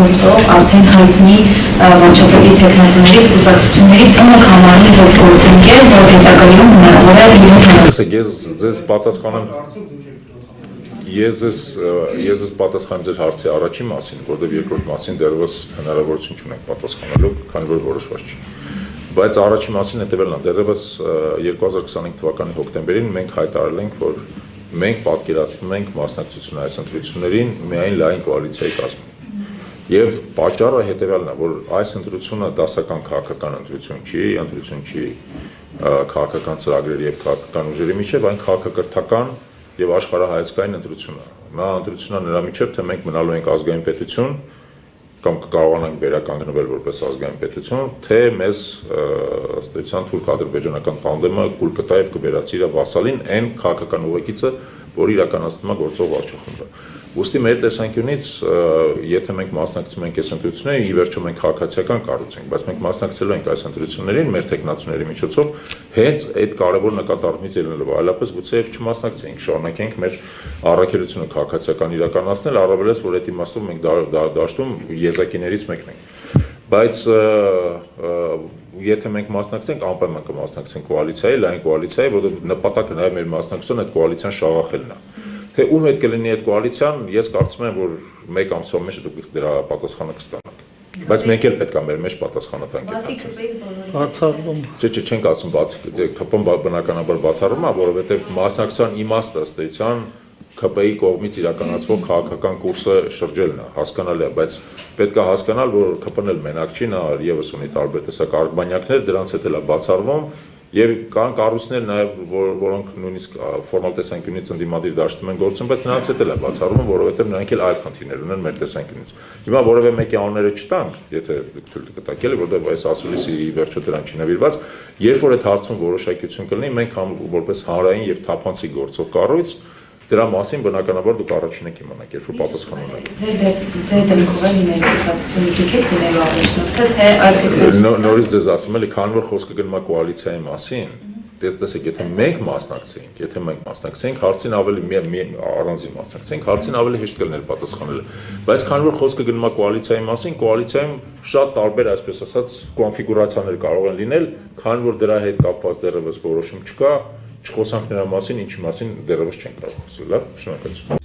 գործող արդեն հայտնի վարչապետի թեկնածուներից, կուսակցություններից ում եք համարում, որ գործընկեր, որ հետագայում հնարավոր է Ես պատասխանում ձեր հարցի առաջին մասին, որտեղ երկրորդ մասին դեռևս հնարավորություն չունենք պատասխանելու, քանի որ որոշված չի։ Բայց առաջի մասին հետևելն է, դեռևս 2025 թվականի հոկտեմբերին մենք հայտարարել ենք, որ մենք պատկերացնում ենք մասնակցությունը այս ընտրություններին միայն լայն կոալիցիայի կազմում։ Եվ պատճառը հետևյալն է, որ այս ընտրությունը դասական քաղաքական ընտրություն չի քաղաքական ծրագրերի եւ քաղաքական ուժերի միջև, այն քաղաքակրթական եւ աշխարհահայացքային ընտրություն է։ Նա ընտրությունն է նրա միջև, թե մենք մնալու ենք ազգային պետություն կամ կկարողանանք վերականգնվել որպես ազգային պետություն, թե մեզ ըստ էության թուրք-ադրբեջանական տանդեմը կուլ կտա եւ կվերացի իր վասալին այն քաղաքական ուղեկիցը, որ իրականացնում է գործող վարչախումբը։ Ուստի մեր տեսանկյունից, եթե մենք մասնակցում ենք այս ընտրություններին, ի վերջո մենք քաղաքացիական կառույց ենք, բայց մենք մասնակցելու ենք այս ընտրություններին մեր տեխնացուների միջոցով հենց այդ կարևոր նկատառումից ելնելով, այլապես գուցե չմասնակցենք, շարունակենք մեր առաքելությունը քաղաքացիական իրականացնել, առավելես որ այդ իմաստով մենք դաշտում եզակիներից մեկն ենք։ Բայց եթե մենք մասնակցենք, անպայման կմասնակցենք կոալիցիայի, լայն կոալիցիայի, որովհետև նպատակը նաև մեր մասնակցությունն այդ կոալիցիան շաղախելն է։ Թե ում հետ կլինի այդ կոալիցիան, ես կարծում եմ, որ մեկ ամսվա մեջ դուք դրա պատասխանը կստանաք։ Բայց մենք էլ պետք է մեր մեջ պատասխանը տանք այդ հարցին։ Բացառվում։ Չէ, չենք ասում ԿՊ-ն բնականաբար բացառվում է, որովհետև մասնակցության իմաստը ըստ էության ԿՊ-ի կողմից իրականացվող քաղաքական կուրսը շրջելն է, հասկանալի է, բայց պետք է հասկանալ, որ ԿՊ-ն էլ մենակ չի, նա եւս ունի տարբեր տեսակ արբանյակներ, դրանց հետ էլ է բացառվում, եւ կան կառույցներ նաեւ, որոնք նույնիսկ ֆորմալ տեսանկյունից ընդդիմադիր դաշտում են գործում, բայց նրանց հետ էլ է բացառվում, որովհետեւ նրանք էլ այլ խնդիրներ ունեն մեր տեսանկյունից։ Հիմա որևէ մեկի անունները չտանք, եթե դուք թույլ կտաք, էլի, որովհետեւ այս ասուլիսի վերջը դրան չի նվիրված, երբ որ այդ հարցում որոշակցություն կլինի, մենք որպես հանրային եւ թափանցիկ գործող կառույց դրա մասին բնականաբար դուք առաջին եք իմանաք, երբ որ պատասխան ունեք։ Ձեր դեմքով էլ ներկայացուցիչի դիքետ լինելու առաջնորդը, թե այդ նորից ձեզ ասում էլի, քանի որ խոսքը գնում է կոալիցիայի մասին, տեսեք, եթե մենք մասնակցենք, հարցին ավելի առանձին մասնակցենք, հարցին ավելի հեշտ կլիներ պատասխանելը։ Բայց քանի որ խոսքը գնում է կոալիցիայի մասին, կոալիցիայում շատ տարբեր, այսպես ասած, կոնֆիգուրացիաներ կարող են լինել, քանի որ դրա հետ կապված դեռևս որոշում չկա, չխոսանք նրա մասին, ինչի մասին դեռևս չենք կարող խոսել, լավ, շնորհակալություն։